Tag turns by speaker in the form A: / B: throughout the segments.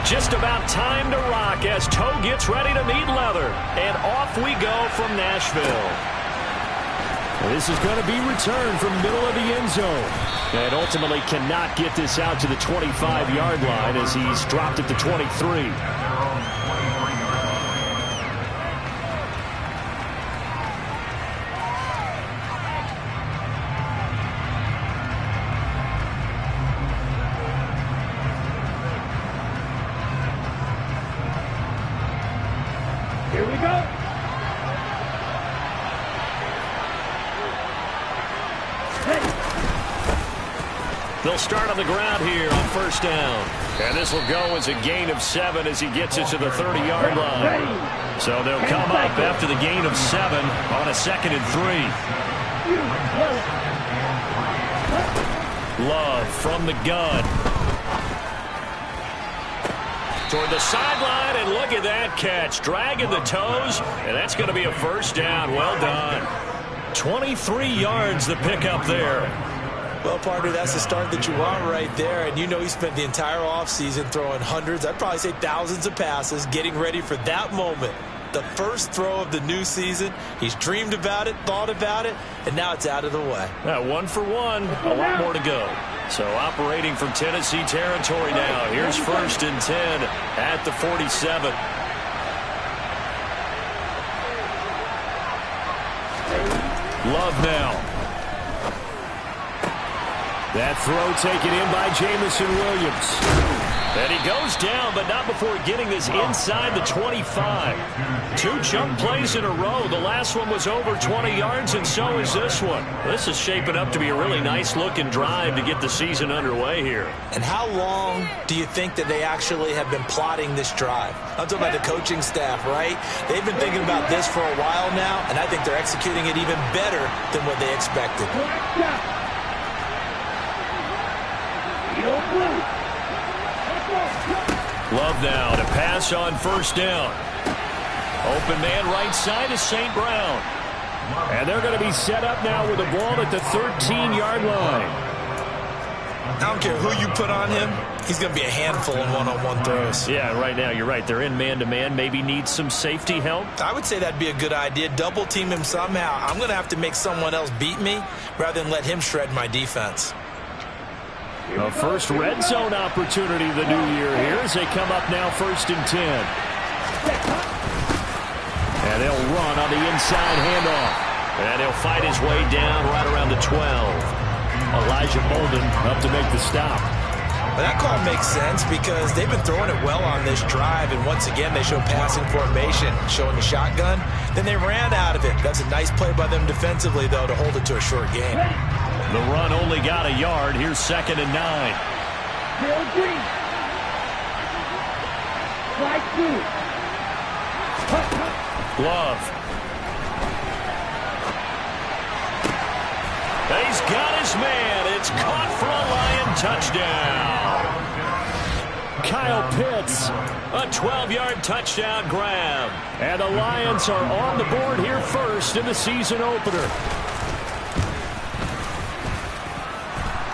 A: Just about time to rock as toe gets ready to meet leather. And off we go from Nashville. This is going to be returned from middle of the end zone. And ultimately cannot get this out to the 25-yard line as he's dropped at the 23.
B: Here we go.
A: They'll start on the ground here on first down. And this will go as a gain of 7 as he gets it to the 30-yard line. So they'll come up after the gain of 7 on a 2nd and 3. Love from the gun. Toward the sideline, and look at that catch. Dragging the toes, and that's going to be a first down. Well done. 23 yards the pickup there.
C: Well, partner, that's the start that you want right there. And you know he spent the entire offseason throwing hundreds, I'd probably say thousands of passes, getting ready for that moment. The first throw of the new season. He's dreamed about it, thought about it, and now it's out of the way.
A: 1 for 1, a lot more to go. So operating from Tennessee territory now. Here's 1st and 10 at the 47. Love now. That throw taken in by Jamison Williams. And he goes down, but not before getting this inside the 25. 2 jump plays in a row. The last one was over 20 yards, and so is this one. This is shaping up to be a really nice-looking drive to get the season underway here.
C: And how long do you think that they actually have been plotting this drive? I'm talking about the coaching staff, right? They've been thinking about this for a while now, and I think they're executing it even better than what they expected.
A: Love now to pass on first down. Open man right side is St. Brown. And they're going to be set up now with the ball at the 13-yard line.
C: I don't care who you put on him. He's going to be a handful in one-on-one throws.
A: Yeah, right now you're right. They're in man-to-man. Maybe needs some safety help.
C: I would say that'd be a good idea. Double team him somehow. I'm going to have to make someone else beat me rather than let him shred my defense.
A: A first red zone opportunity the new year here as they come up now 1st and 10. And they'll run on the inside handoff. And he'll fight his way down right around the 12. Elijah Molden up to make the stop.
C: Well, that call makes sense because they've been throwing it well on this drive, and once again they show passing formation, showing the shotgun. Then they ran out of it. That's a nice play by them defensively, though, to hold it to a short game.
A: The run only got a yard. Here's 2nd and 9. Love. He's got his man. It's caught for a Lion touchdown. Kyle Pitts, a 12-yard touchdown grab. And the Lions are on the board here first in the season opener.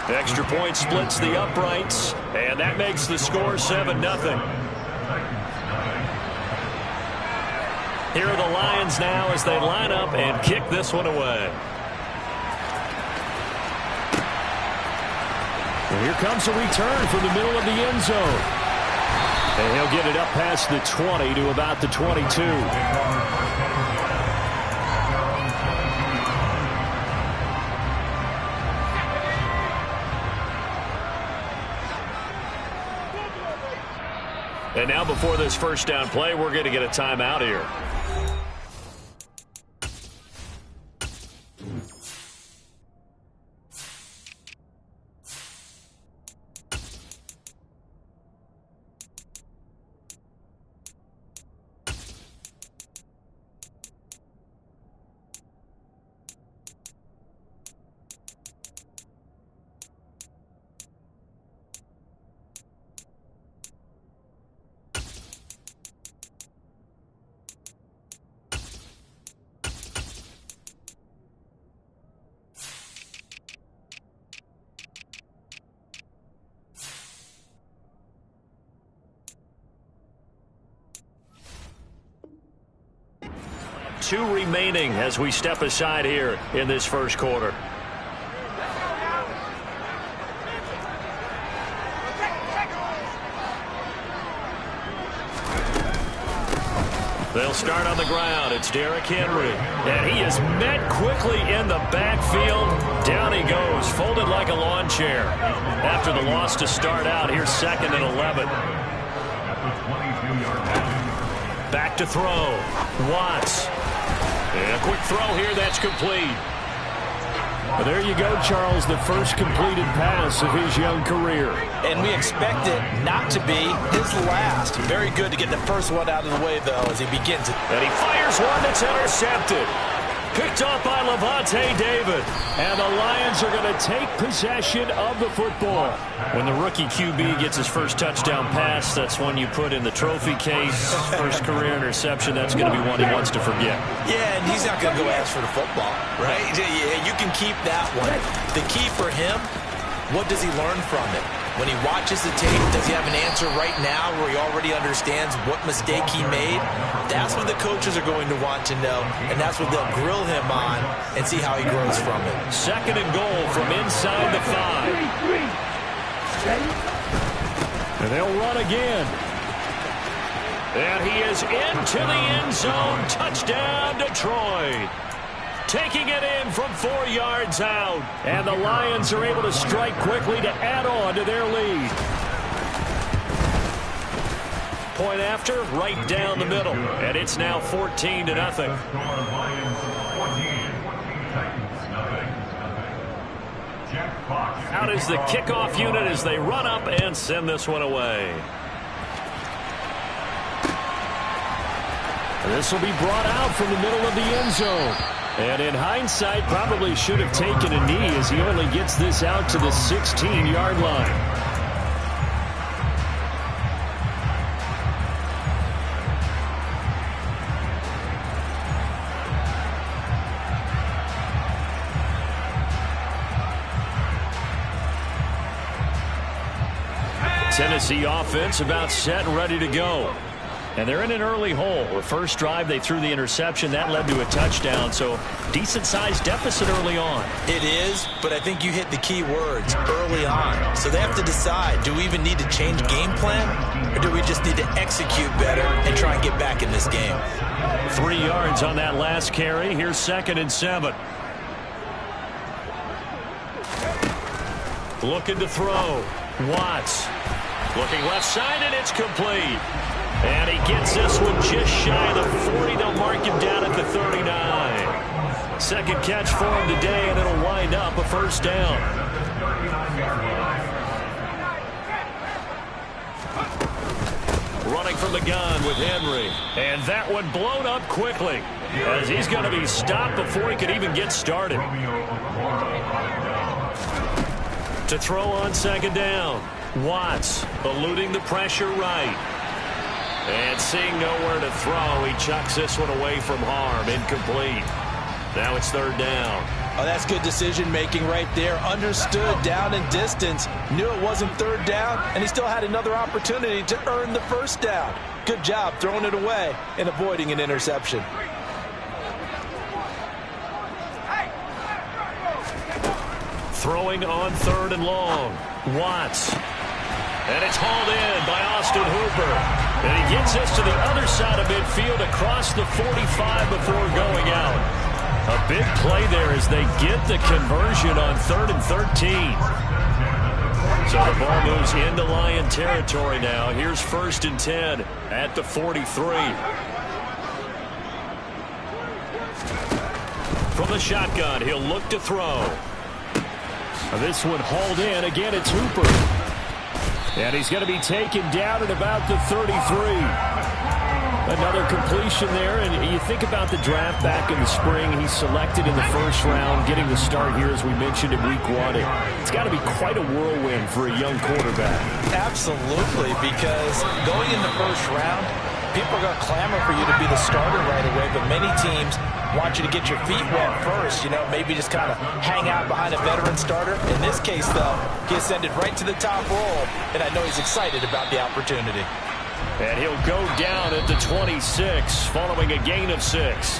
A: The extra point splits the uprights, and that makes the score 7-0. Here are the Lions now as they line up and kick this one away. And here comes a return from the middle of the end zone. And he'll get it up past the 20 to about the 22. And now before this first down play, we're going to get a timeout here. 2 remaining as we step aside here in this first quarter. They'll start on the ground. It's Derrick Henry. And he is met quickly in the backfield. Down he goes, folded like a lawn chair. After the loss to start out, here's 2nd and 11. Back to throw. Watts. And a quick throw here that's complete.
B: Well, there you go, Charles, the first completed pass of his young career.
C: And we expect it not to be his last. Very good to get the first one out of the way, though, as he begins it.
A: And he fires one that's intercepted. Picked off by Lavonte David.
B: And the Lions are going to take possession of the football.
A: When the rookie QB gets his first touchdown pass, that's one you put in the trophy case. First career interception, that's going to be one he wants to forget.
C: Yeah, and he's not going to go ask for the football, right? Yeah, you can keep that one. The key for him, what does he learn from it? When he watches the tape, does he have an answer right now where he already understands what mistake he made? That's what the coaches are going to want to know, and that's what they'll grill him on and see how he grows from it.
A: 2nd and goal from inside the 5.
B: And they'll run again.
A: And he is into the end zone. Touchdown, Detroit. Taking it in from 4 yards out.
B: And the Lions are able to strike quickly to add on to their lead.
A: Point after, right down the middle. And it's now 14-0. Out is the kickoff unit as they run up and send this one away.
B: This will be brought out from the middle of the end zone. And in hindsight, probably should have taken a knee as he only gets this out to the 16-yard line.
A: Tennessee offense about set and ready to go. And they're in an early hole. The first drive, they threw the interception. That led to a touchdown, so decent-sized deficit early on.
C: It is, but I think you hit the key words, early on. So they have to decide, do we even need to change game plan, or do we just need to execute better and try and get back in this game?
A: 3 yards on that last carry. Here's 2nd and 7. Looking to throw. Watts. Looking left side, and it's complete. And he gets this one just shy of the 40. They'll mark him down at the 39. Second catch for him today, and it'll wind up a first down. Running from the gun with Henry. And that one blown up quickly as he's going to be stopped before he could even get started. To throw on 2nd down. Watts eluding the pressure right. And seeing nowhere to throw, he chucks this one away from harm. Incomplete. Now it's 3rd down.
C: Oh, that's good decision-making right there. Understood down and distance. Knew it wasn't 3rd down, and he still had another opportunity to earn the first down. Good job throwing it away and avoiding an interception.
A: Throwing on 3rd and long. Watts. And it's hauled in by Austin Hooper. And he gets this to the other side of midfield across the 45 before going out. A big play there as they get the conversion on 3rd and 13. So the ball moves into Lion territory now. Here's 1st and 10 at the 43. From the shotgun, he'll look to throw.
B: This one hauled in. Again, it's Hooper. And he's going to be taken down at about the 33. Another completion there. And you think about the draft back in the spring. He's selected in the 1st round, getting the start here, as we mentioned, in week 1. It's got to be quite a whirlwind for a young quarterback.
C: Absolutely, because going in the 1st round, people are going to clamor for you to be the starter right away, but many teams want you to get your feet wet first, maybe just kind of hang out behind a veteran starter. In this case, though, he ascended right to the top role, and I know he's excited about the opportunity.
A: And he'll go down at the 26 following a gain of 6.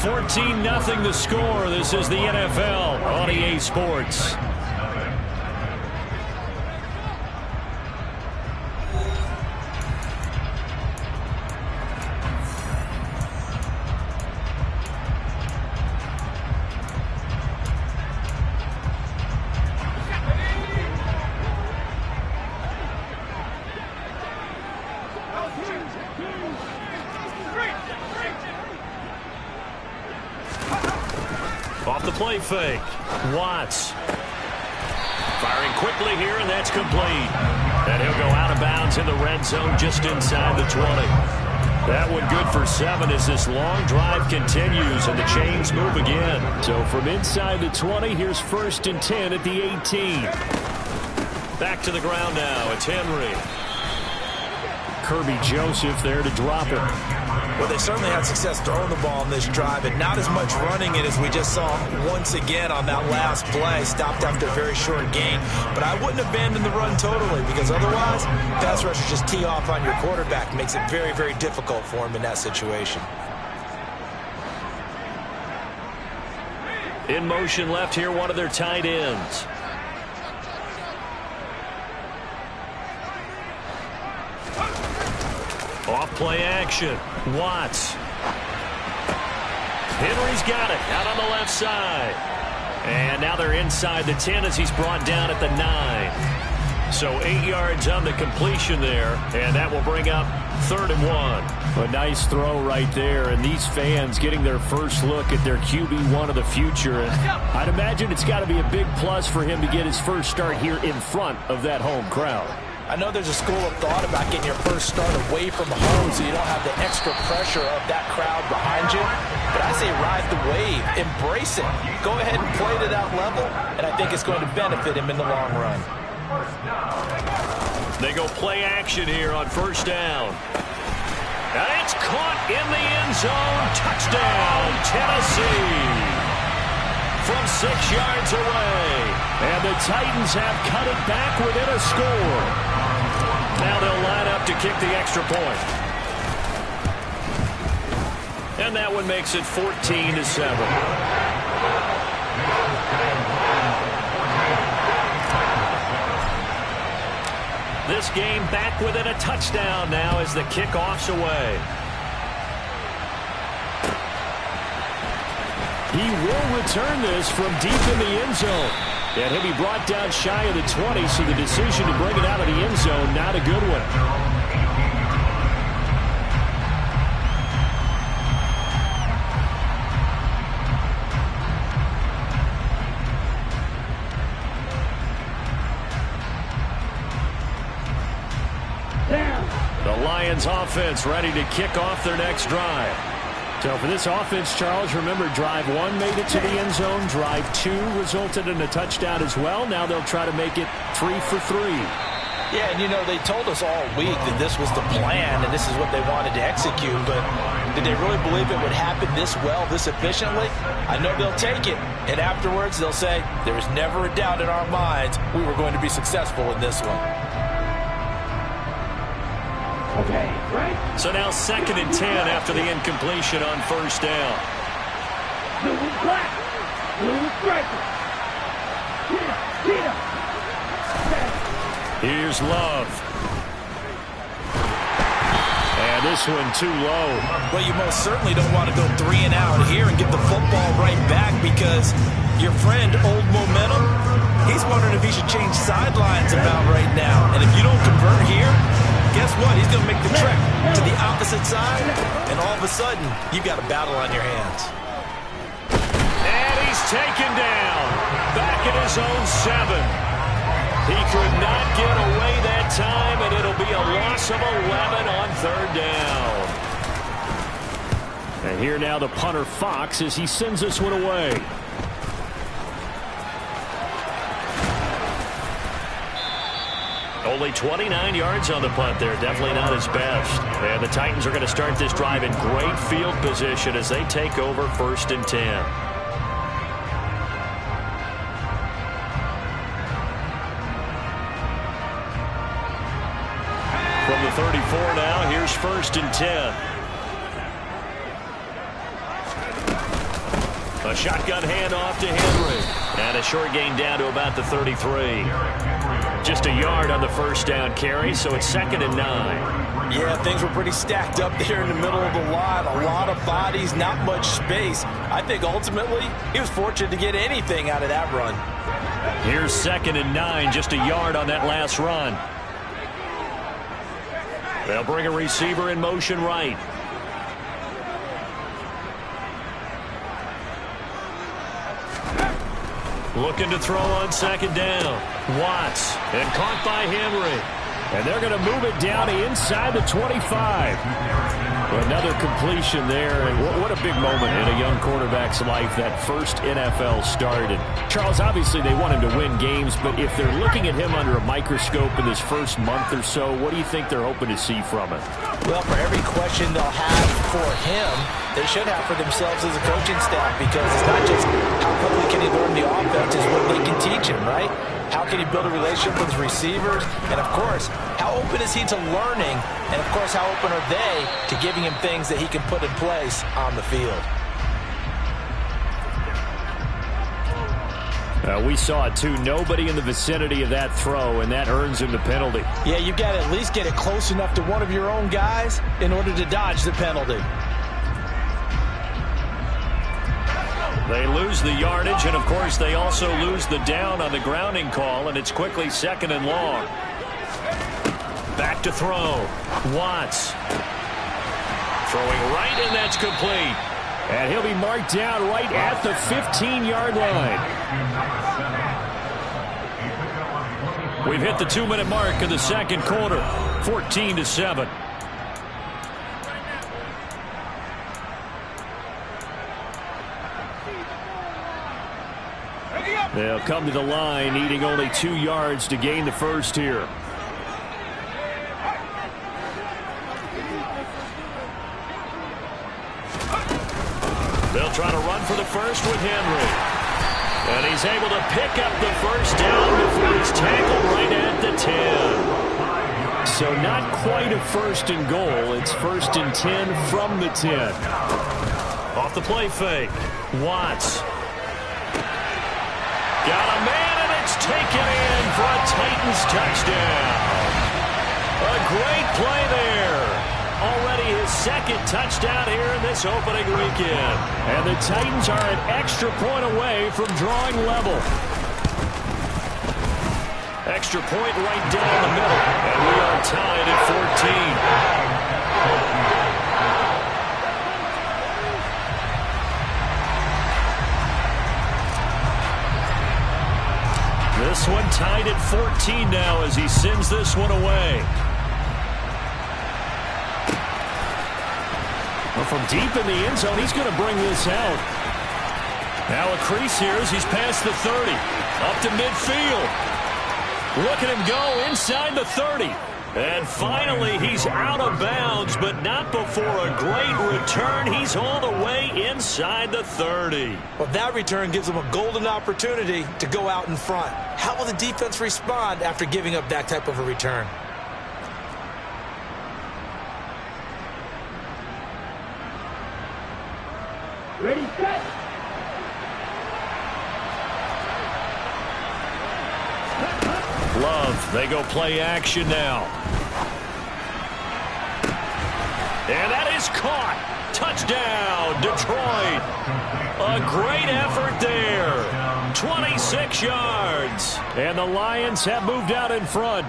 A: 14-0 the score. This is the NFL on EA Sports. Off the play fake. Watts. Firing quickly here, and that's complete. And he'll go out of bounds in the red zone just inside the 20. That one good for 7 as this long drive continues and the chains move again. So from inside the 20, here's 1st and 10 at the 18. Back to the ground now. It's Henry. Kirby Joseph there to drop it.
C: Well, they certainly had success throwing the ball on this drive, and not as much running it as we just saw once again on that last play. Stopped after a very short gain. But I wouldn't abandon the run totally, because otherwise, pass rushers just tee off on your quarterback. Makes it very, very difficult for him in that situation.
A: In motion left here, one of their tight ends. Off play action. Watts. Henry's got it out on the left side. And now they're inside the 10 as he's brought down at the 9. So 8 yards on the completion there. And that will bring up 3rd and 1. A nice throw right there. And these fans getting their first look at their QB1 of the future. And I'd imagine it's got to be a big plus for him to get his first start here in front of that home crowd.
C: I know there's a school of thought about getting your first start away from home so you don't have the extra pressure of that crowd behind you. But I say ride the wave. Embrace it. Go ahead and play to that level, and I think it's going to benefit him in the long run.
A: They go play action here on 1st down. And it's caught in the end zone. Touchdown, Tennessee. From 6 yards away. And the Titans have cut it back within a score. Now they'll line up to kick the extra point. And that one makes it 14-7. This game back within a touchdown now as the kickoff's away. He will return this from deep in the end zone. And he'll be brought down shy of the 20, so the decision to bring it out of the end zone, not a good one. The Lions offense ready to kick off their next drive. So for this offense, Charles, remember drive 1 made it to the end zone. Drive 2 resulted in a touchdown as well. Now they'll try to make it 3 for 3.
C: Yeah, and you know, they told us all week that this was the plan and this is what they wanted to execute, but did they really believe it would happen this well, this efficiently? I know they'll take it, and afterwards they'll say, there was never a doubt in our minds we were going to be successful in this one.
D: Okay, right.
A: So now 2nd and 10 after the incompletion on 1st down.
D: Blue is black. Blue is striker. Peter.
A: Here's Love. And this one too low.
C: Well, you most certainly don't want to go 3 and out here and get the football right back, because your friend, Old Momentum, he's wondering if he should change sidelines about right now. And if you don't convert here, guess what? He's going to make the trek to the opposite side, and all of a sudden, you've got a battle on your hands.
A: And he's taken down. Back at his own 7. He could not get away that time, and it'll be a loss of 11 on 3rd down. And here now the punter, Fox, as he sends this one away. Only 29 yards on the punt there. Definitely not his best. And the Titans are going to start this drive in great field position as they take over 1st and 10. From from the 34 now. Here's 1st and 10. A shotgun handoff to Henry. And a short gain down to about the 33. Just a yard on the first down carry, so it's 2nd and 9.
C: Yeah, things were pretty stacked up there in the middle of the line. A lot of bodies, not much space. I think ultimately he was fortunate to get anything out of that run.
A: Here's 2nd and 9, just a yard on that last run. They'll bring a receiver in motion right. Looking to throw on 2nd down. Watts, and caught by Henry.
B: And they're going to move it down inside the 25. Another completion there, and what a big moment in a young quarterback's life, that first NFL start. And Charles, obviously they want him to win games, but if they're looking at him under a microscope in this first month or so, what do you think they're hoping to see from him?
C: Well, for every question they'll have for him, they should have for themselves as a coaching staff, because it's not just how quickly can he learn the offense, it's what they can teach him, right? How can he build a relationship with his receivers? And, of course, how open is he to learning? And, of course, how open are they to giving him things that he can put in place on the field?
B: We saw it, too. Nobody in the vicinity of that throw, and that earns him the penalty.
C: Yeah, you've got to at least get it close enough to one of your own guys in order to dodge the penalty.
A: They lose the yardage, and, of course, they also lose the down on the grounding call, and it's quickly 2nd and long. Back to throw. Watts. Throwing right, and that's complete.
B: And he'll be marked down right at the 15-yard line.
A: We've hit the 2-minute mark of the second quarter. 14-7.
B: They'll come to the line, needing only 2 yards to gain the first here.
A: They'll try to run for the first with Henry. And he's able to pick up the first down before he's tackled right at the 10.
B: So not quite a 1st and goal. It's 1st and 10 from the 10.
A: Off the play fake. Watts. Got a man, and it's taken in for a Titans touchdown. A great play there. Already his 2nd touchdown here in this opening weekend.
B: And the Titans are an extra point away from drawing level.
A: Extra point right down the middle. And we are tied at 14. This one tied at 14 now as he sends this one away.
B: Well, from deep in the end zone, he's going to bring this out.
A: Now a crease here as he's past the 30. Up to midfield. Look at him go inside the 30. And finally, he's out of bounds, but not before a great return. He's all the way inside the 30.
C: Well, that return gives him a golden opportunity to go out in front. How will the defense respond after giving up that type of a return?
D: Ready, set.
A: Love, they go play action now. And that is caught. Touchdown, Detroit. A great effort there. 26 yards.
B: And the Lions have moved out in front.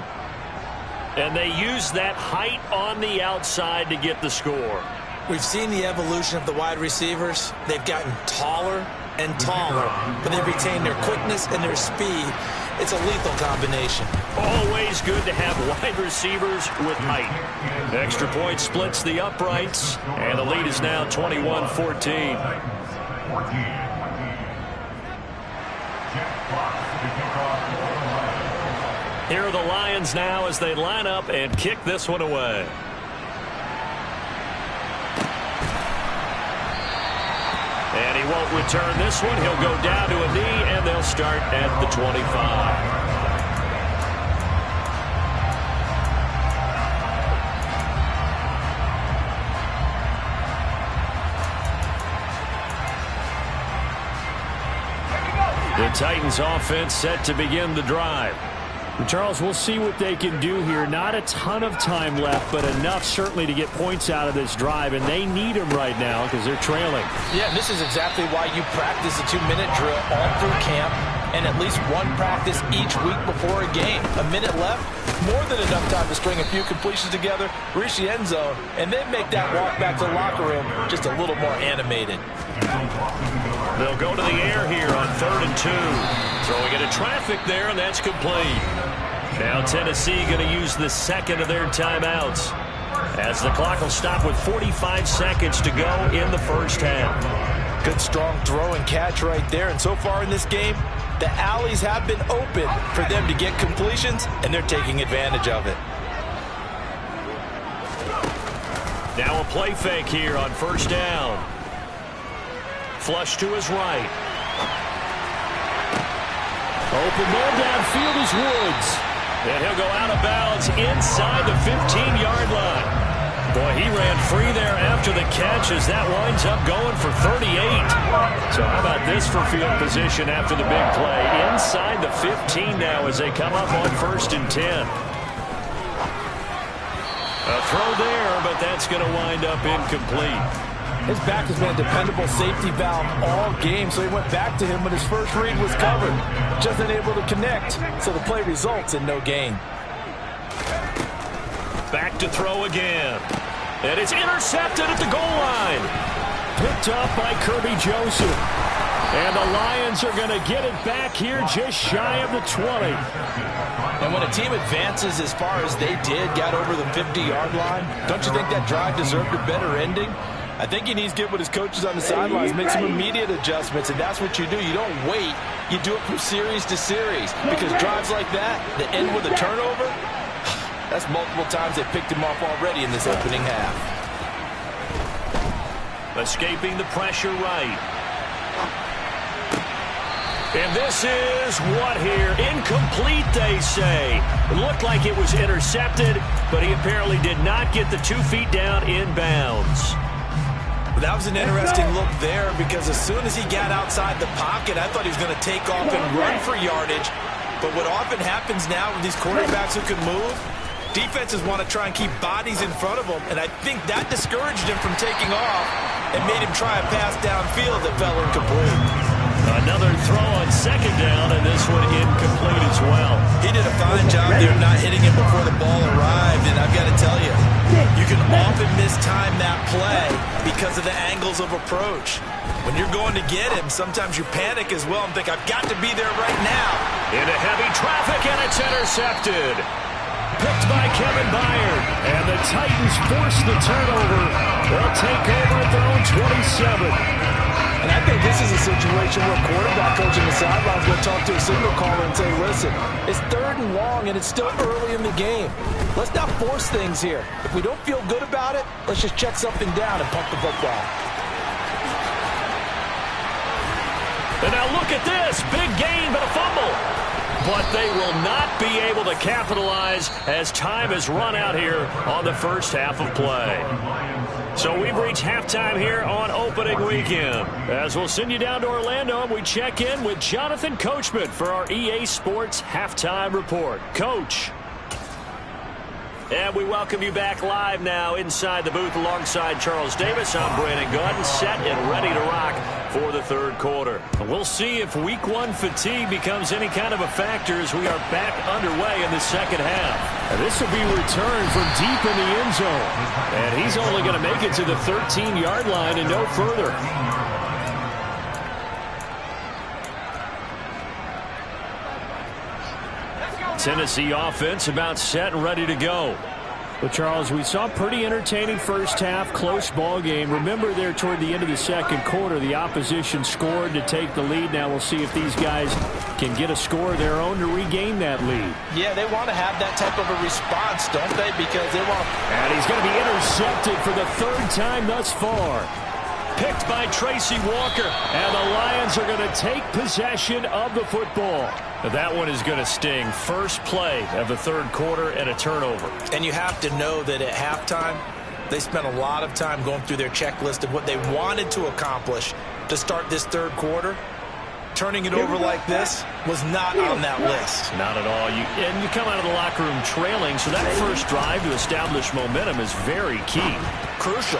A: And they use that height on the outside to get the score.
C: We've seen the evolution of the wide receivers. They've gotten taller and taller, but they've retained their quickness and their speed. It's a lethal combination.
A: Always good to have wide receivers with height. Extra point splits the uprights, and the lead is now 21-14. Here are the Lions now as they line up and kick this one away. And he won't return this one. He'll go down to a knee, and they'll start at the 25. The Titans offense set to begin the drive.
B: Charles, we'll see what they can do here. Not a ton of time left, but enough certainly to get points out of this drive, and they need them right now because they're trailing.
C: Yeah, and this is exactly why you practice a 2-minute drill all through camp and at least one practice each week before a game. A minute left, more than enough time to string a few completions together, reach the end zone, and then make that walk back to the locker room just a little more animated.
A: They'll go to the air here on 3rd and 2. Throwing into traffic there, and that's complete. Now Tennessee going to use the second of their timeouts, as the clock will stop with 45 seconds to go in the first half.
C: Good strong throw and catch right there. And so far in this game, the alleys have been open for them to get completions, and they're taking advantage of it.
A: Now a play fake here on 1st down. Flush to his right.
B: Open ball downfield is Woods.
A: And he'll go out of bounds inside the 15-yard line. Boy, he ran free there after the catch as that winds up going for 38. So how about this for field position after the big play? Inside the 15 now as they come up on 1st and 10. A throw there, but that's going to wind up incomplete.
C: His back has been a dependable safety valve all game, so he went back to him when his first read was covered. Just unable to connect, so the play results in no gain.
A: Back to throw again. And it's intercepted at the goal line.
B: Picked up by Kirby Joseph. And the Lions are going to get it back here just shy of the 20.
C: And when a team advances as far as they did, got over the 50-yard line, don't you think that drive deserved a better ending? I think he needs to get with his coaches on the sidelines, make some immediate adjustments, and that's what you do. You don't wait. You do it from series to series, because drives like that end with a turnover, that's multiple times they picked him off already in this opening half.
A: Escaping the pressure right. And this is what here? Incomplete, they say. It looked like it was intercepted, but he apparently did not get the 2 feet down in bounds.
C: That was an interesting look there, because as soon as he got outside the pocket, I thought he was going to take off and run for yardage. But what often happens now with these quarterbacks who can move, defenses want to try and keep bodies in front of them, and I think that discouraged him from taking off and made him try a pass downfield that fell incomplete.
A: Another throw on 2nd down, and this one incomplete as well.
C: He did a fine job there not hitting him before the ball arrived, and I've got to tell you, you can often mistime that play because of the angles of approach. When you're going to get him, sometimes you panic as well and think, I've got to be there right now.
A: Into heavy traffic, and it's intercepted.
B: Picked by Kevin Byard, and the Titans force the turnover. They'll take over at their own 27.
C: And I think this is a situation where quarterback coach in the sidelines will talk to a signal caller and say, listen, it's 3rd and long and it's still early in the game. Let's not force things here. If we don't feel good about it, let's just check something down and pump the football.
A: And now look at this. Big gain, but a fumble. But they will not be able to capitalize as time has run out here on the first half of play. So we've reached halftime here on opening weekend. As we'll send you down to Orlando, and we check in with Jonathan Coachman for our EA Sports Halftime Report. Coach. And we welcome you back live now inside the booth alongside Charles Davis. I'm Brandon Gaudin, set and ready to rock for the 3rd quarter. We'll see if week 1 fatigue becomes any kind of a factor as we are back underway in the 2nd half.
B: And this will be returned from deep in the end zone.
A: And he's only going to make it to the 13-yard line and no further. Tennessee offense about set and ready to go.
B: Well, Charles, we saw a pretty entertaining first half, close ball game. Remember there toward the end of the 2nd quarter, the opposition scored to take the lead. Now we'll see if these guys can get a score of their own to regain that lead.
C: Yeah, they want to have that type of a response, don't they? Because they want...
B: And he's going to be intercepted for the 3rd time thus far.
A: Picked by Tracy Walker.
B: And the Lions are going to take possession of the football.
A: That one is going to sting. First play of the 3rd quarter and a turnover.
C: And you have to know that at halftime, they spent a lot of time going through their checklist of what they wanted to accomplish to start this 3rd quarter. turning it over like this was not on that list.
A: Not at all. And you come out of the locker room trailing, so that first drive to establish momentum is very key.
C: Crucial.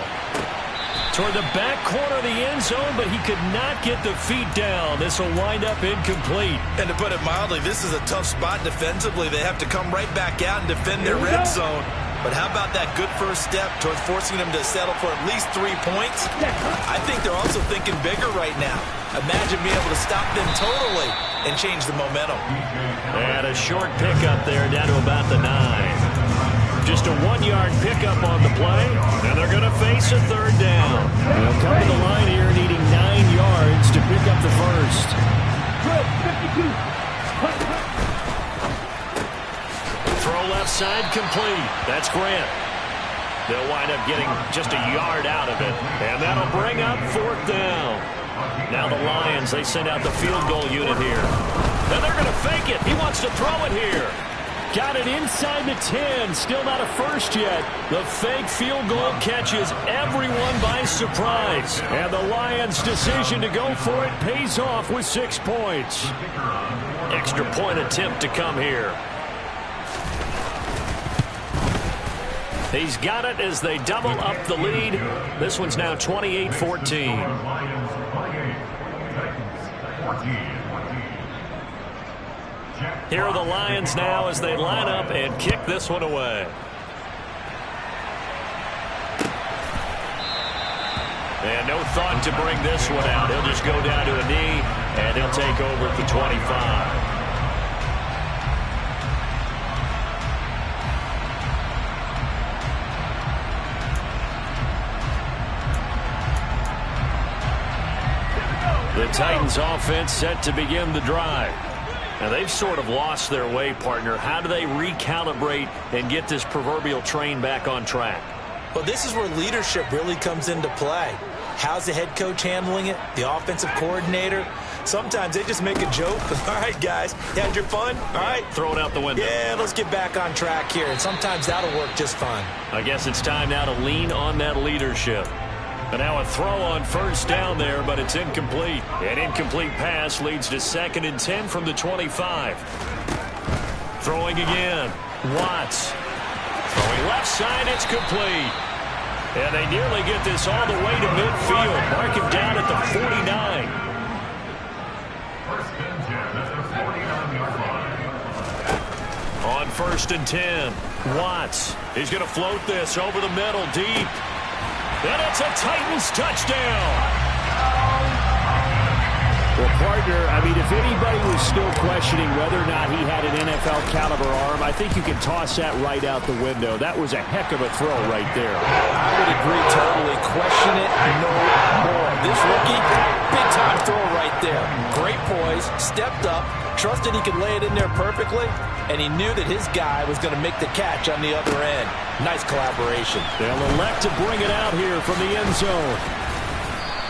A: Toward the back corner of the end zone, but he could not get the feet down. This will wind up incomplete.
C: And to put it mildly, this is a tough spot defensively. They have to come right back out and defend their red zone. But how about that good first step towards forcing them to settle for at least 3 points? I think they're also thinking bigger right now. Imagine being able to stop them totally and change the momentum.
A: And a short pickup there down to about the 9. Just a 1-yard pickup on the play, and they're going to face a third down. They'll come to the line here needing 9 yards to pick up the first.
D: Good, 52.
A: Throw left side complete. That's Grant. They'll wind up getting just a yard out of it, and that'll bring up 4th down. Now the Lions, they send out the field goal unit here. And they're going to fake it. He wants to throw it here. Got it inside the 10. Still not a first yet. The fake field goal catches everyone by surprise. And the Lions' decision to go for it pays off with 6 points. Extra point attempt to come here. He's got it as they double up the lead. This one's now 28-14. Here are the Lions now as they line up and kick this one away. And no thought to bring this one out. He'll just go down to a knee, and he'll take over at the 25. The Titans offense set to begin the drive. Now they've sort of lost their way, partner. How do they recalibrate and get this proverbial train back on track?
C: Well, this is where leadership really comes into play. How's the head coach handling it? The offensive coordinator? Sometimes they just make a joke. All right, guys, you had your fun? All right.
A: Throw it out the window.
C: Yeah, let's get back on track here. And sometimes that'll work just fine.
A: I guess it's time now to lean on that leadership. And now a throw on first down there, but it's incomplete. An incomplete pass leads to 2nd and 10 from the 25. Throwing again. Watts. Throwing left side, it's complete. And they nearly get this all the way to midfield. Mark him down at the 49. On 1st and 10, Watts. He's going to float this over the middle deep. And it's a Titans touchdown.
B: Well, partner, I mean, if anybody was still questioning whether or not he had an NFL caliber arm, I think you can toss that right out the window. That was a heck of a throw right there.
C: I would agree totally. Question it no more. This rookie, big-time throw right there. Great poise, stepped up, trusted he could lay it in there perfectly, and he knew that his guy was going to make the catch on the other end. Nice collaboration.
B: They'll elect to bring it out here from the end zone.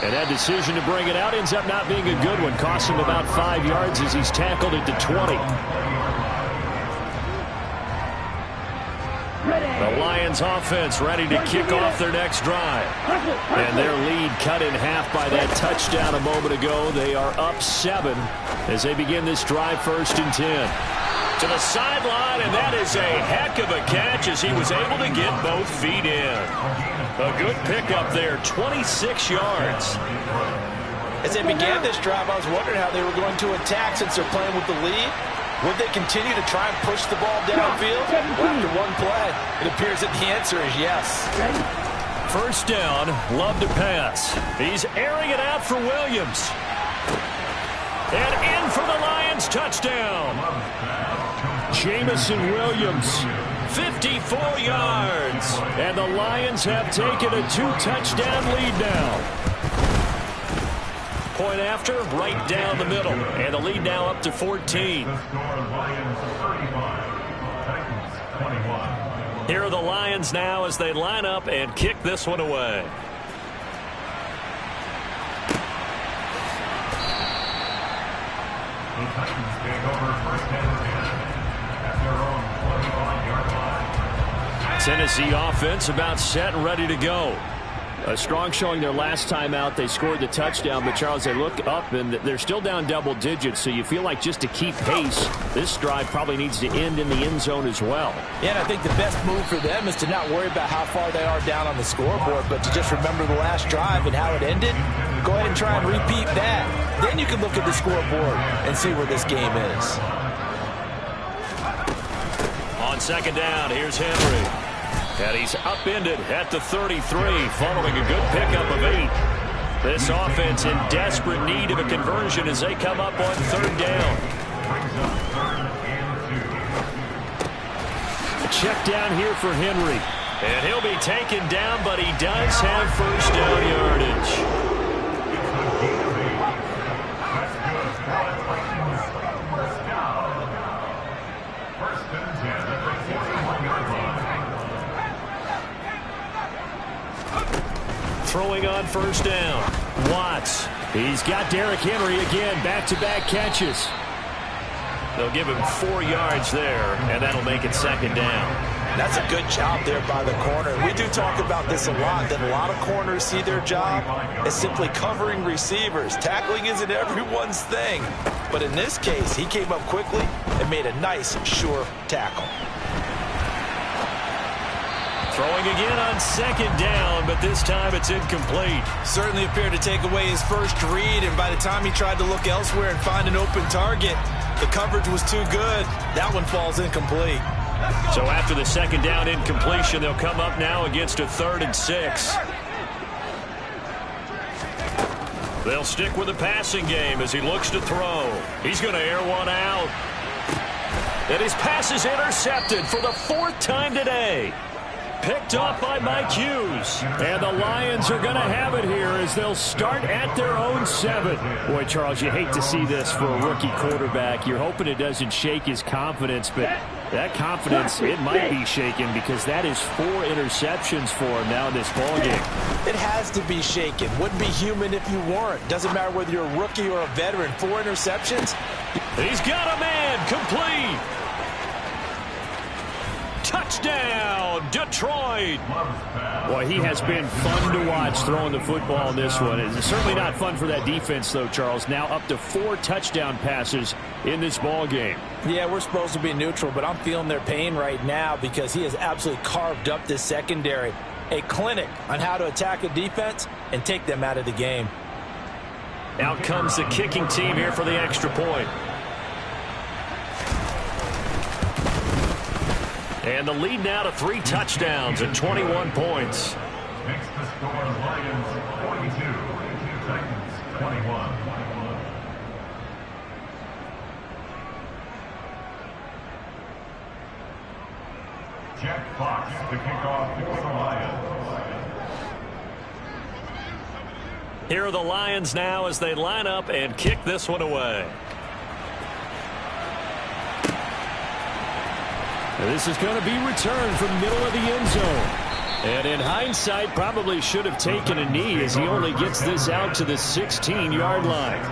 B: And that decision to bring it out ends up not being a good one. Cost him about 5 yards as he's tackled it to 20. The Lions offense ready to kick off their next drive. And their lead cut in half by that touchdown a moment ago. They are up 7 as they begin this drive 1st and 10. To the sideline, and that is a heck of a catch as he was able to get both feet in. A good pickup there, 26 yards.
C: As they began this drive, I was wondering how they were going to attack since they're playing with the lead. Would they continue to try and push the ball downfield? Well, after one play, it appears that the answer is yes.
A: 1st down, love to pass. He's airing it out for Williams. And in for the Lions touchdown.
B: Jameson Williams,
A: 54 yards.
B: and the Lions have taken a 2-touchdown lead now.
A: Point after, right down the middle. And the lead now up to 14. Here are the Lions now as they line up and kick this one away. Tennessee offense about set and ready to go.
B: A strong showing their last time out. They scored the touchdown, but Charles, they look up and they're still down double digits, so you feel like just to keep pace, this drive probably needs to end in the end zone as well.
C: Yeah, and I think the best move for them is to not worry about how far they are down on the scoreboard, but to just remember the last drive and how it ended. Go ahead and try and repeat that. Then you can look at the scoreboard and see where this game is.
A: On second down, here's Henry. And he's upended at the 33, following a good pickup of 8. This offense in desperate need of a conversion as they come up on third down.
B: Check down here for Henry.
A: And he'll be taken down, but he does have first down yardage. Throwing on first down, Watts.
B: He's got Derrick Henry again, back-to-back catches.
A: They'll give him 4 yards there, and that'll make it second down.
C: That's a good job there by the corner. We do talk about this a lot, that a lot of corners see their job as simply covering receivers. Tackling isn't everyone's thing. But in this case, he came up quickly and made a nice, sure tackle.
A: Throwing again on second down, but this time it's incomplete.
C: Certainly appeared to take away his first read, and by the time he tried to look elsewhere and find an open target, the coverage was too good. That one falls incomplete.
A: So after the second down incompletion, they'll come up now against a 3rd and 6. They'll stick with the passing game as he looks to throw. He's going to air one out. And his pass is intercepted for the 4th time today. Picked off by Mike Hughes.
B: And the Lions are going to have it here as they'll start at their own 7. Boy, Charles, you hate to see this for a rookie quarterback. You're hoping it doesn't shake his confidence, but that confidence, it might be shaken because that is 4 interceptions for him now in this ballgame.
C: It has to be shaken. Wouldn't be human if you weren't. Doesn't matter whether you're a rookie or a veteran. 4 interceptions.
A: He's got a man. Complete. Touchdown, Detroit.
B: Boy, he has been fun to watch throwing the football in this one. It's certainly not fun for that defense, though, Charles. Now up to 4 touchdown passes in this ball game.
C: Yeah, we're supposed to be neutral, but I'm feeling their pain right now because he has absolutely carved up this secondary. A clinic on how to attack a defense and take them out of the game.
A: Out comes the kicking team here for the extra point. And the lead now to 3 touchdowns and 21 points.
E: Makes the score Lions 42, Titans 21. Jack Fox to kick off for the Lions.
A: Here are the Lions now as they line up and kick this one away.
B: This is going to be returned from the middle of the end zone. And in hindsight, probably should have taken a knee as he only gets this out to the 16-yard line.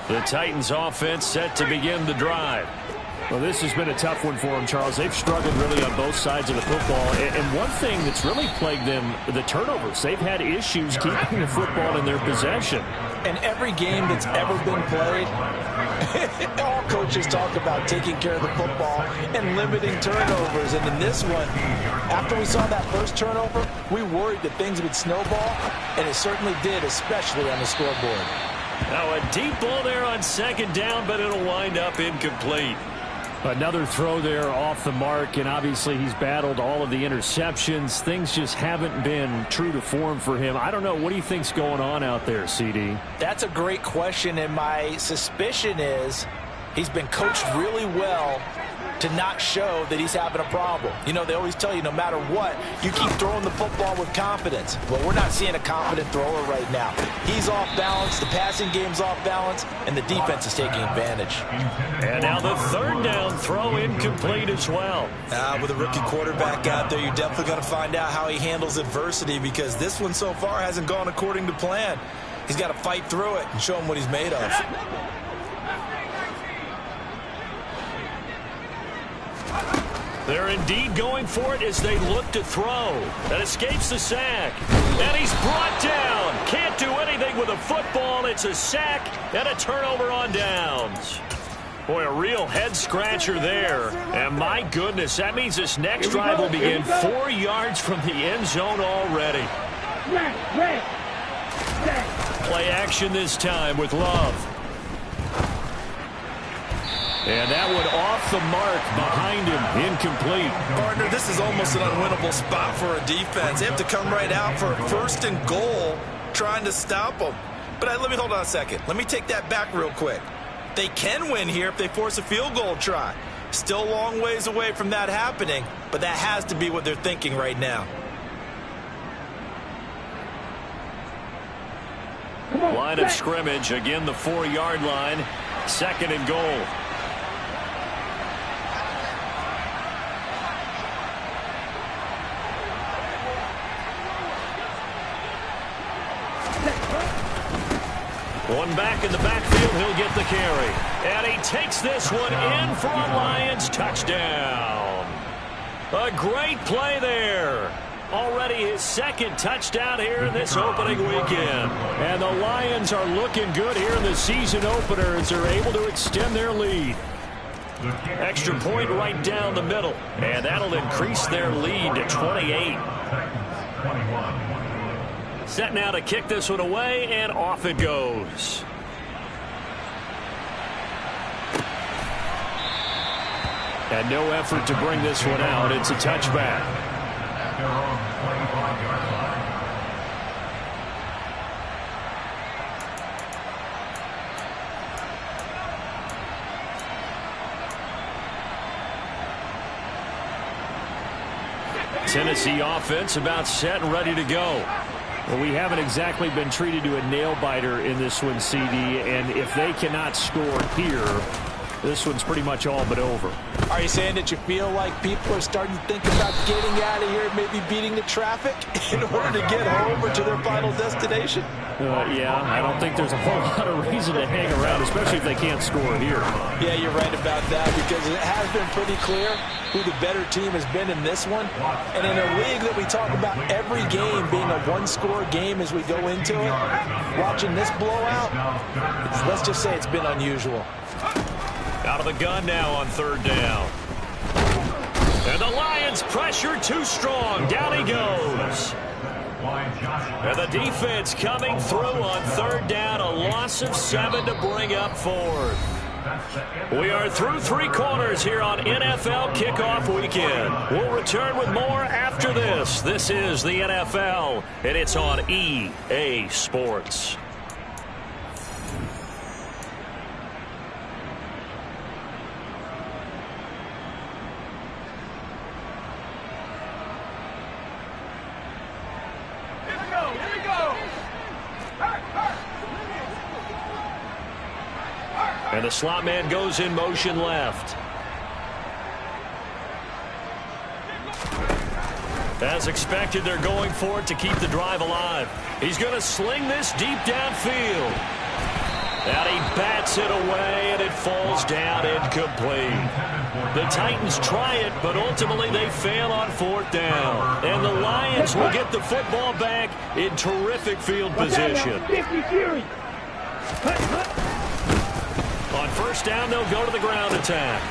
A: The Titans offense set to begin the drive.
B: Well, this has been a tough one for them, Charles. They've struggled really on both sides of the football. And one thing that's really plagued them, the turnovers. They've had issues keeping the football in their possession.
C: And every game that's ever been played, all coaches talk about taking care of the football and limiting turnovers. And in this one, after we saw that first turnover, we worried that things would snowball, and it certainly did, especially on the scoreboard.
A: Now a deep ball there on second down, but it'll wind up incomplete.
B: Another throw there off the mark, and obviously he's battled all of the interceptions. Things just haven't been true to form for him. I don't know. What do you think's going on out there, CD?
C: That's a great question, and my suspicion is he's been coached really well to not show that he's having a problem. You know, they always tell you no matter what, you keep throwing the football with confidence. Well, we're not seeing a confident thrower right now. He's off balance, the passing game's off balance, and the defense is taking advantage.
A: And now the third down throw incomplete as well.
C: With a rookie quarterback out there, you're definitely going to find out how he handles adversity because this one so far hasn't gone according to plan. He's got to fight through it and show him what he's made of.
A: They're indeed going for it as they look to throw. That escapes the sack. And he's brought down. Can't do anything with a football. It's a sack and a turnover on downs. Boy, a real head-scratcher there. And my goodness, that means this next drive will begin 4 yards from the end zone already. Play action this time with Love. And that one off the mark behind him, incomplete.
C: Partner, this is almost an unwinnable spot for a defense. They have to come right out for a 1st and goal trying to stop them. But let me hold on a second. Let me take that back real quick. They can win here if they force a field goal try. Still a long ways away from that happening, but that has to be what they're thinking right now.
A: Line of scrimmage, again the 4-yard line, 2nd and goal. One back in the backfield, he'll get the carry. And he takes this one in for a Lions touchdown. A great play there. Already his 2nd touchdown here in this opening weekend. And the Lions are looking good here in the season opener as they're able to extend their lead. Extra point right down the middle. And that'll increase their lead to 28. Set now to kick this one away, and off it goes. And no effort to bring this one out. It's a touchback. Tennessee offense about set and ready to go.
B: Well, we haven't exactly been treated to a nail-biter in this one, CD, and if they cannot score here, this one's pretty much all but over.
C: Are you saying that you feel like people are starting to think about getting out of here, maybe beating the traffic in order to get home or to their final destination?
B: Yeah, I don't think there's a whole lot of reason to hang around, especially if they can't score here.
C: Yeah, you're right about that, because it has been pretty clear who the better team has been in this one. And in a league that we talk about every game being a one-score game as we go into it, watching this blowout, let's just say it's been unusual.
A: Out of the gun now on 3rd down. And the Lions pressure too strong. Down he goes. And the defense coming through on 3rd down. A loss of 7 to bring up 4th. We are through 3 quarters here on NFL Kickoff Weekend. We'll return with more after this. This is the NFL, and it's on EA Sports. And the slot man goes in motion left. As expected, they're going for it to keep the drive alive. He's going to sling this deep downfield. And he bats it away, and it falls down incomplete. The Titans try it, but ultimately they fail on 4th down. And the Lions will get the football back in terrific field position. On 1st down, they'll go to the ground attack.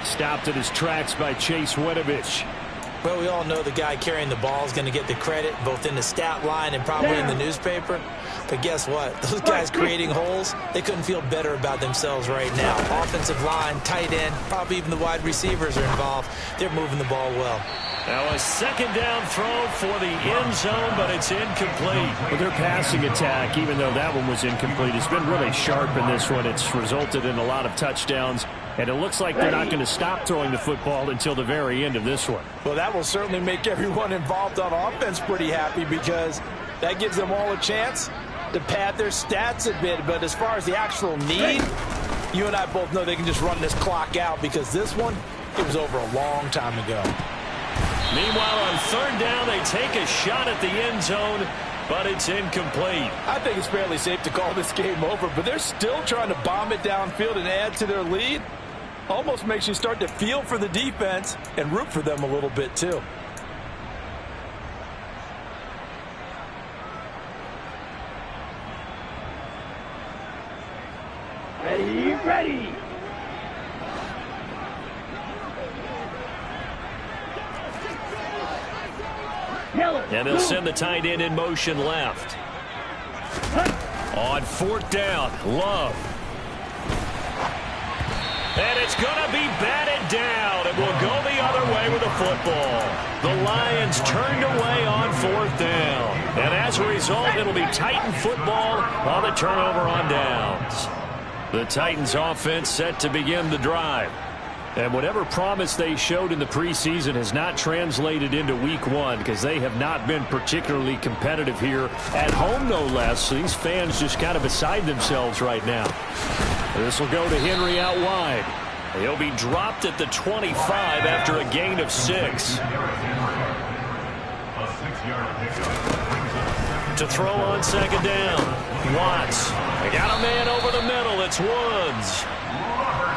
B: Stopped at his tracks by Chase Winovich.
C: Well, we all know the guy carrying the ball is going to get the credit both in the stat line and probably in the newspaper. But guess what? Those guys creating holes, they couldn't feel better about themselves right now. Offensive line, tight end, probably even the wide receivers are involved. They're moving the ball well.
A: Now a 2nd down throw for the end zone, but it's incomplete.
B: But their passing attack, even though that one was incomplete, has been really sharp in this one. It's resulted in a lot of touchdowns, and it looks like they're not going to stop throwing the football until the very end of this one.
C: Well, that will certainly make everyone involved on offense pretty happy, because that gives them all a chance to pad their stats a bit. But as far as the actual need, you and I both know they can just run this clock out, because this one, it was over a long time ago.
A: Meanwhile, on 3rd down, they take a shot at the end zone, but it's incomplete.
C: I think it's fairly safe to call this game over, but they're still trying to bomb it downfield and add to their lead. Almost makes you start to feel for the defense and root for them a little bit too.
D: Ready, ready.
A: And they'll send the tight end in motion left. On fourth down, Love. And it's going to be batted down. It will go the other way with the football. The Lions turned away on fourth down. And as a result, it'll be Titan football on the turnover on downs. The Titans offense set to begin the drive. And whatever promise they showed in the preseason has not translated into week one because they have not been particularly competitive here at home, no less. So these fans just kind of beside themselves right now. This will go to Henry out wide. He'll be dropped at the 25 after a gain of 6. To throw on second down. Watts. They got a man over the middle. It's Woods.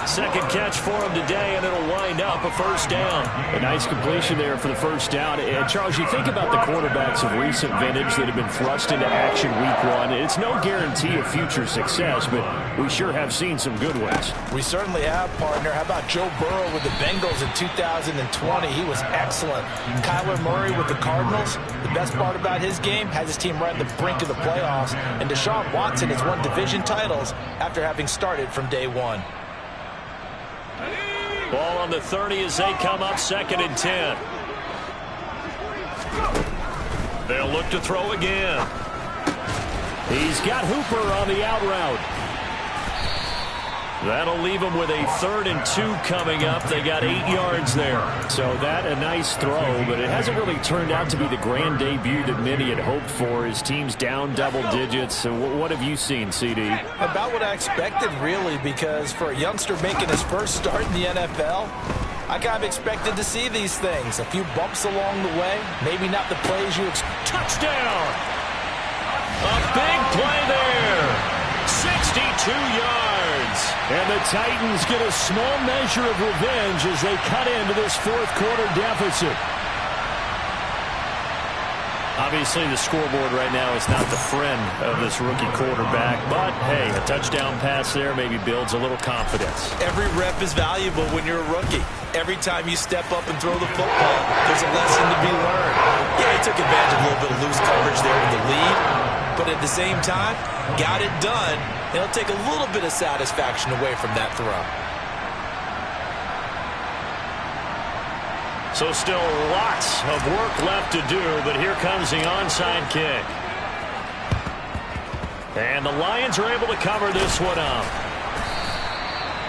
A: Second catch for him today, and it'll wind up a first down. A nice completion there for the first down. And, Charles, you think about the quarterbacks of recent vintage that have been thrust into action week one. It's no guarantee of future success, but we sure have seen some good ones.
C: We certainly have, partner. How about Joe Burrow with the Bengals in 2020? He was excellent. Kyler Murray with the Cardinals. The best part about his game, has his team right at the brink of the playoffs. And Deshaun Watson has won division titles after having started from day one.
A: Ball on the 30 as they come up second and 10. They'll look to throw again.
B: He's got Hooper on the out route.
A: That'll leave them with a 3rd and 2 coming up. They got 8 yards there.
B: So that a nice throw, but it hasn't really turned out to be the grand debut that many had hoped for. His team's down double digits. So what have you seen, CD?
C: About what I expected, really, because for a youngster making his first start in the NFL, I kind of expected to see these things. A few bumps along the way, maybe not the plays you expect.
A: Touchdown! A big play there. 62 yards.
B: And the Titans get a small measure of revenge as they cut into this fourth quarter deficit.
A: Obviously, the scoreboard right now is not the friend of this rookie quarterback. But, hey, a touchdown pass there maybe builds a little confidence.
C: Every rep is valuable when you're a rookie. Every time you step up and throw the football, there's a lesson to be learned. Yeah, he took advantage of a little bit of loose coverage there with the lead. But at the same time, got it done. It'll take a little bit of satisfaction away from that throw.
A: So still lots of work left to do, but here comes the onside kick. And the Lions are able to cover this one up.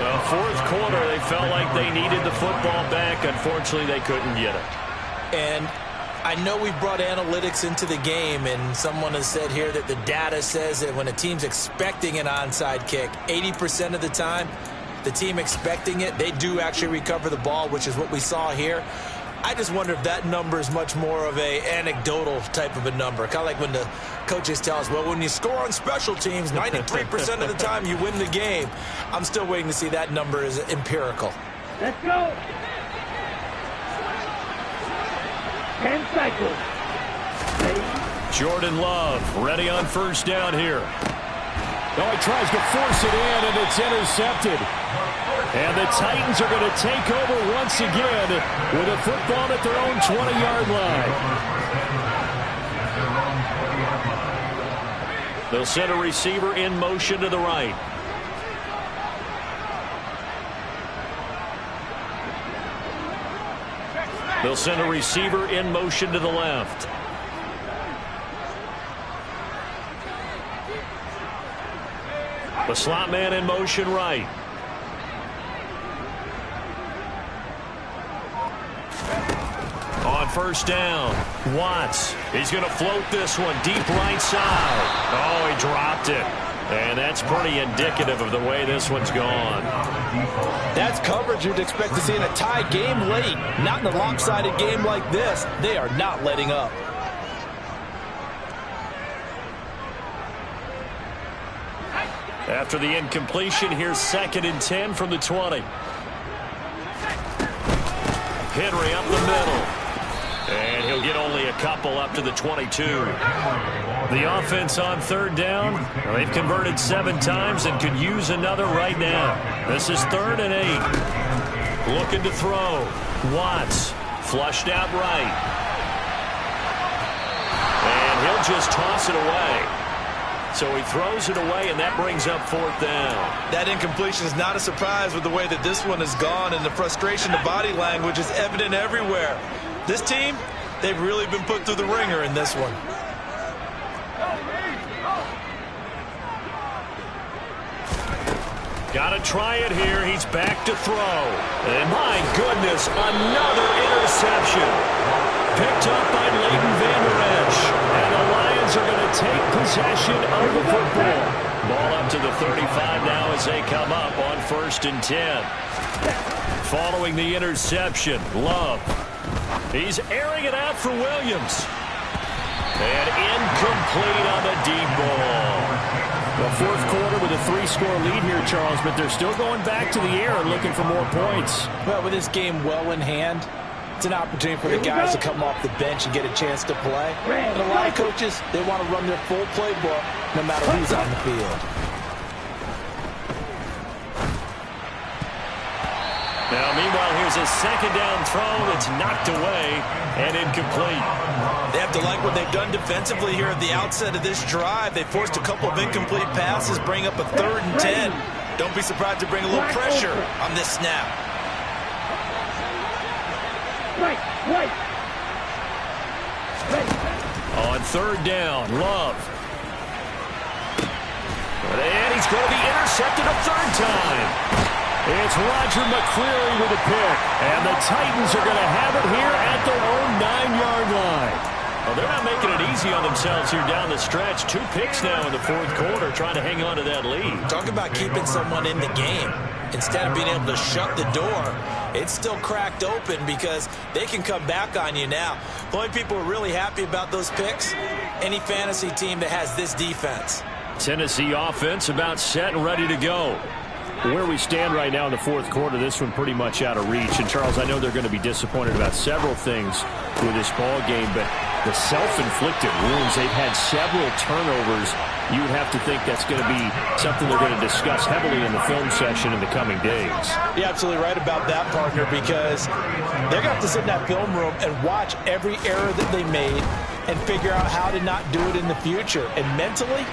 A: The fourth quarter, they felt like they needed the football back. Unfortunately, they couldn't get it.
C: And I know we brought analytics into the game, and someone has said here that the data says that when a team's expecting an onside kick, 80% of the time, the team expecting it, they do actually recover the ball, which is what we saw here. I just wonder if that number is much more of a anecdotal type of a number. Kind of like when the coaches tell us, well, when you score on special teams, 93% of the time you win the game. I'm still waiting to see that number is empirical.
D: Let's go. 10 cycles. Ready.
A: Jordan Love ready on first down here.
B: Oh, he tries to force it in, and it's intercepted. And the Titans are going to take over once again with a football at their own 20-yard line.
A: They'll send a receiver in motion to the right. They'll send a receiver in motion to the left. The slot man in motion right. On first down, Watts. He's going to float this one deep right side. Oh, he dropped it. And that's pretty indicative of the way this one's gone.
C: That's coverage you'd expect to see in a tie game late. Not in a lopsided game like this. They are not letting up.
A: After the incompletion, here's 2nd and 10 from the 20. Henry up the middle. And he'll get only a couple up to the 22. The offense on third down, they've converted 7 times and could use another right now. This is 3rd and 8. Looking to throw. Watts flushed out right. And he'll just toss it away. So he throws it away, and that brings up 4th down.
C: That incompletion is not a surprise with the way that this one has gone, and the frustration, the body language is evident everywhere. This team, they've really been put through the ringer in this one.
A: Got to try it here. He's back to throw. And my goodness, another interception. Picked up by Leighton Vander Esch. And the Lions are going to take possession of the football. Ball up to the 35 now as they come up on 1st and 10. Following the interception, Love. He's airing it out for Williams. And incomplete on the deep ball. The 4th quarter with a 3-score lead here, Charles, but they're still going back to the air and looking for more points.
C: Well, with this game well in hand, it's an opportunity for the guys to come off the bench and get a chance to play. And a lot of coaches, they want to run their full playbook no matter who's on the field.
A: Now, meanwhile, here's a 2nd down throw that's knocked away and incomplete.
C: They have to like what they've done defensively here at the outset of this drive. They forced a couple of incomplete passes, bring up a 3rd and 10. Don't be surprised to bring a little pressure on this snap.
A: On 3rd down, Love. And he's going to be intercepted a 3rd time. It's Roger McCreary with a pick. And the Titans are going to have it here at their own 9-yard line. Well, they're not making it easy on themselves here down the stretch. 2 picks now in the 4th quarter trying to hang on to that lead.
C: Talk about keeping someone in the game. Instead of being able to shut the door, it's still cracked open because they can come back on you now. The only people who are really happy about those picks, any fantasy team that has this defense.
A: Tennessee offense about set and ready to go.
B: Where we stand right now in the 4th quarter, this one pretty much out of reach. And, Charles, I know they're going to be disappointed about several things with this ball game, but the self-inflicted wounds, they've had several turnovers. You would have to think that's going to be something they're going to discuss heavily in the film session in the coming days.
C: You're absolutely right about that, partner, because they're going to have to sit in that film room and watch every error that they made and figure out how to not do it in the future. And mentally,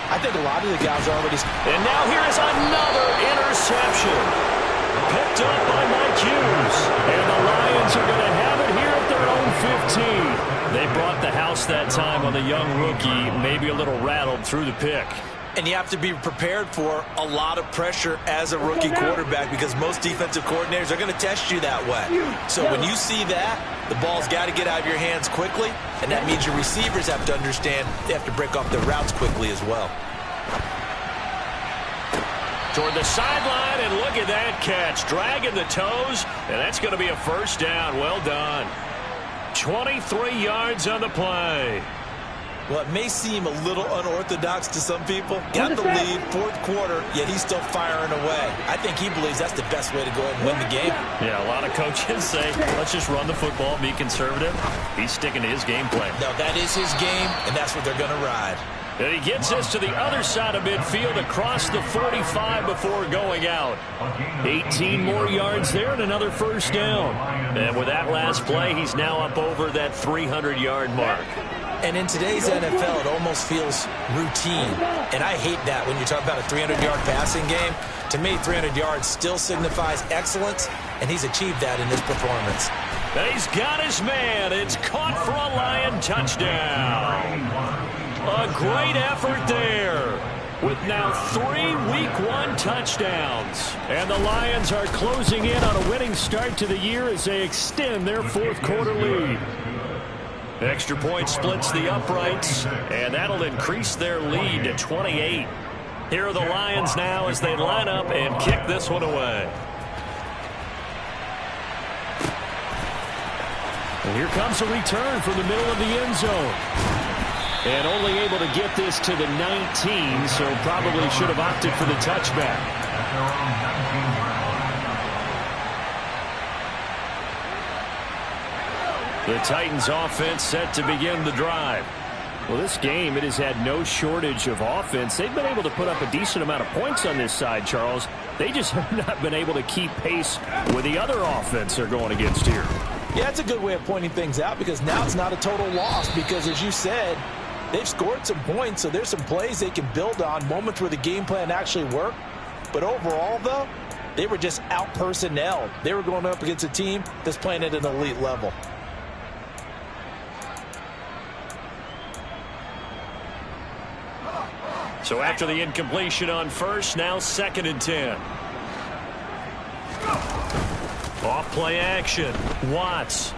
C: I think a lot of the guys are already...
A: And now here is another interception. Picked up by Mike Hughes. And the Lions are going to have it here at their own 15. They brought the house that time on the young rookie, maybe a little rattled through the pick.
C: And you have to be prepared for a lot of pressure as a rookie quarterback because most defensive coordinators are going to test you that way. So when you see that, the ball's got to get out of your hands quickly, and that means your receivers have to understand they have to break off their routes quickly as well.
A: Toward the sideline, and look at that catch. Dragging the toes, and that's going to be a 1st down. Well done. 23 yards on the play.
C: Well, it may seem a little unorthodox to some people. Got the lead, 4th quarter, yet he's still firing away. I think he believes that's the best way to go ahead and win the game.
A: Yeah, a lot of coaches say, let's just run the football, be conservative. He's sticking to his game plan.
C: No, that is his game, and that's what they're going to ride.
A: And he gets us to the other side of midfield across the 45 before going out. 18 more yards there and another 1st down. And with that last play, he's now up over that 300-yard mark.
C: And in today's NFL, it almost feels routine. And I hate that when you talk about a 300-yard passing game. To me, 300 yards still signifies excellence, and he's achieved that in this performance.
A: And he's got his man. It's caught for a Lion touchdown. A great effort there with now 3 Week 1 touchdowns. And the Lions are closing in on a winning start to the year as they extend their 4th quarter lead. Extra point splits the uprights, and that'll increase their lead to 28. Here are the Lions now as they line up and kick this one away. And here comes a return from the middle of the end zone. And only able to get this to the 19, so probably should have opted for the touchback. The Titans offense set to begin the drive.
B: Well, this game, it has had no shortage of offense. They've been able to put up a decent amount of points on this side, Charles. They just have not been able to keep pace with the other offense they're going against here.
C: Yeah, that's a good way of pointing things out because now it's not a total loss because, as you said, they've scored some points, so there's some plays they can build on, moments where the game plan actually worked. But overall, though, they were just out-personnelled. They were going up against a team that's playing at an elite level.
A: So after the incompletion on first, now 2nd and 10. Off play action. Watts.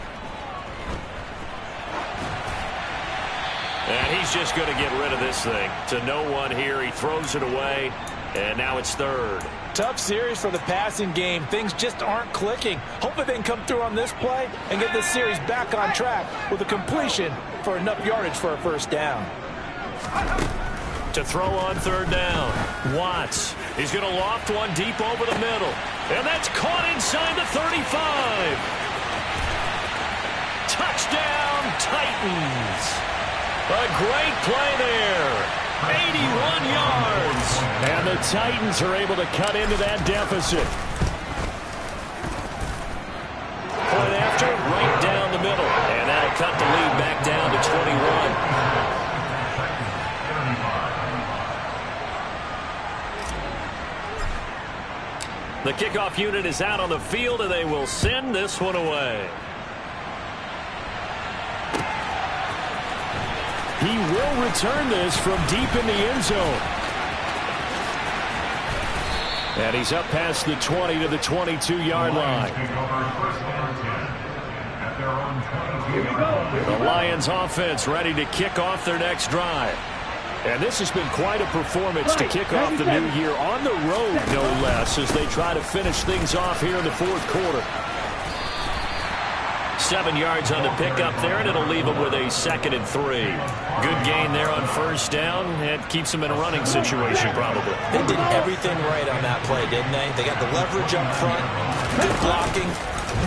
A: And he's just going to get rid of this thing. To no one here. He throws it away. And now it's 3rd.
C: Tough series for the passing game. Things just aren't clicking. Hopefully they can come through on this play and get this series back on track with a completion for enough yardage for a first down.
A: To throw on 3rd down. Watts. He's going to loft one deep over the middle. And that's caught inside the 35. Touchdown, Titans. A great play there. 81 yards.
B: And the Titans are able to cut into that deficit.
A: Point after, right down the middle. And that'll cut the lead back down to 21. The kickoff unit is out on the field, and they will send this one away.
B: He will return this from deep in the end zone. And he's up past the 20 to the 22-yard line. The Lions offense ready to kick off their next drive. And this has been quite a performance to kick off the new year on the road, no less, as they try to finish things off here in the 4th quarter.
A: 7 yards on the pickup there, and it'll leave them with a 2nd and 3. Good gain there on first down. It keeps them in a running situation, probably.
C: They did everything right on that play, didn't they? They got the leverage up front, good blocking,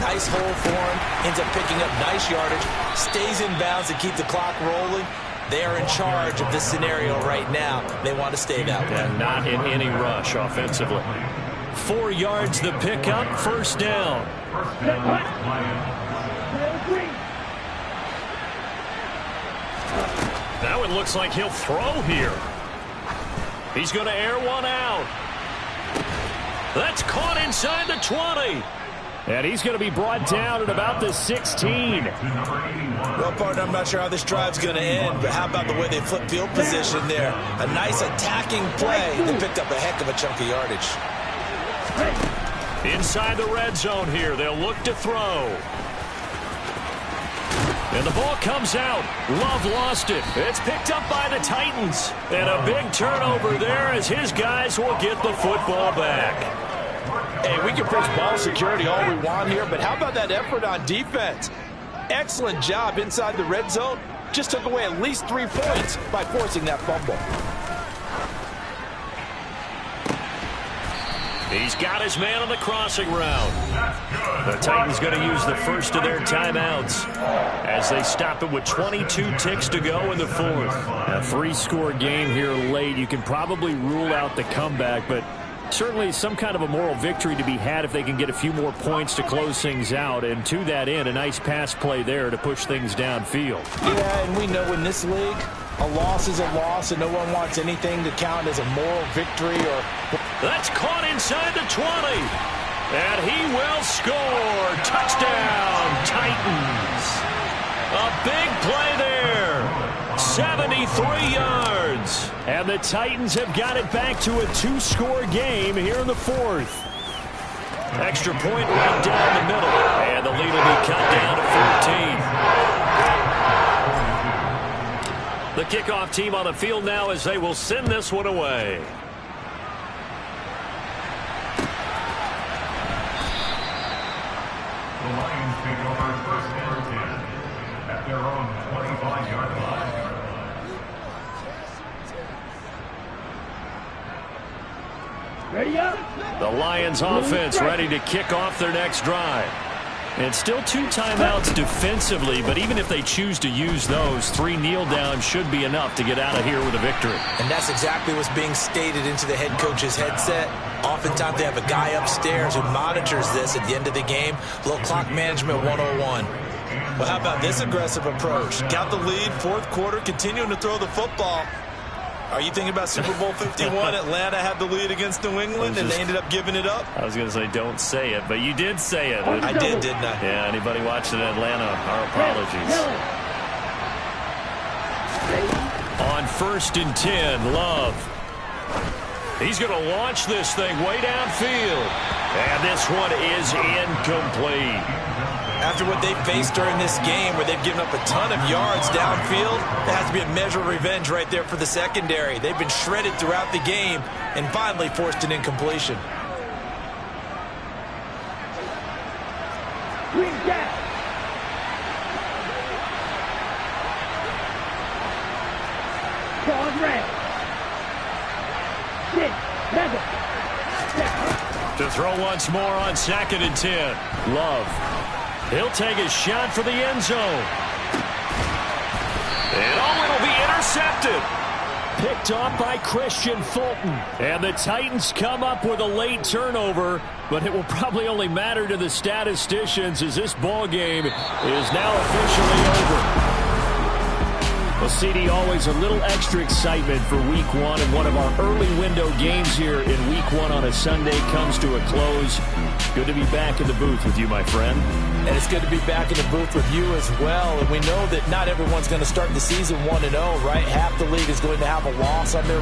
C: nice hole for him, ends up picking up nice yardage, stays in bounds to keep the clock rolling. They are in charge of this scenario right now. They want to stay that way.
A: And not in any rush offensively. 4 yards the pickup, first down. Now it looks like he'll throw here. He's going to air one out. That's caught inside the 20.
B: And he's going to be brought down at about the 16.
C: Well, partner, I'm not sure how this drive's going to end, but how about the way they flip field position there? A nice attacking play that picked up a heck of a chunk of yardage.
A: Inside the red zone here, they'll look to throw. And the ball comes out. Love lost it. It's picked up by the Titans. And a big turnover there as his guys will get the football back.
C: Hey, we can preach ball security all we want here, but how about that effort on defense? Excellent job inside the red zone. Just took away at least 3 points by forcing that fumble.
A: He's got his man on the crossing route. The Titans going to use the first of their timeouts as they stop it with 22 ticks to go in the 4th.
B: A 3-score game here late. You can probably rule out the comeback, but certainly some kind of a moral victory to be had if they can get a few more points to close things out. And to that end, a nice pass play there to push things downfield.
C: Yeah, and we know in this league, a loss is a loss, and no one wants anything to count as a moral victory.
A: That's caught inside the 20. And he will score. Touchdown, Titans. A big play there. 73 yards.
B: And the Titans have got it back to a 2-score game here in the 4th.
A: Extra point right down the middle. And the lead will be cut down to 14. The kickoff team on the field now as they will send this one away.
E: The Lions take over first and 10 at their own 25-yard line.
D: Ready up.
A: The Lions offense ready to kick off their next drive.
B: And still 2 timeouts defensively, but even if they choose to use those, 3 kneel downs should be enough to get out of here with a victory.
C: And that's exactly what's being stated into the head coach's headset. Oftentimes they have a guy upstairs who monitors this at the end of the game. A little clock management 101. Well, how about this aggressive approach? Got the lead, fourth quarter, continuing to throw the football. Are you thinking about Super Bowl 51? Atlanta had the lead against New England, and they ended up giving it up?
B: I was going to say don't say it, but you did say it.
C: I did, didn't I?
B: Yeah, anybody watching Atlanta, our apologies. On 1st and 10, Love. He's going to launch this thing way downfield. And this one is incomplete.
C: After what they faced during this game where they've given up a ton of yards downfield, there has to be a measure of revenge right there for the secondary. They've been shredded throughout the game and finally forced an incompletion.
D: Green jack. Pause red. Sit. Leather.
B: To throw once more on 2nd and 10. Love. He'll take a shot for the end zone. And it'll be intercepted. Picked off by Christian Fulton. And the Titans come up with a late turnover, but it will probably only matter to the statisticians as this ball game is now officially over. Well, CD, always a little extra excitement for Week 1, and one of our early window games here in Week 1 on a Sunday comes to a close. Good to be back in the booth with you, my friend.
C: And it's good to be back in the booth with you as well. And we know that not everyone's going to start the season 1-0, right? Half the league is going to have a loss on their record.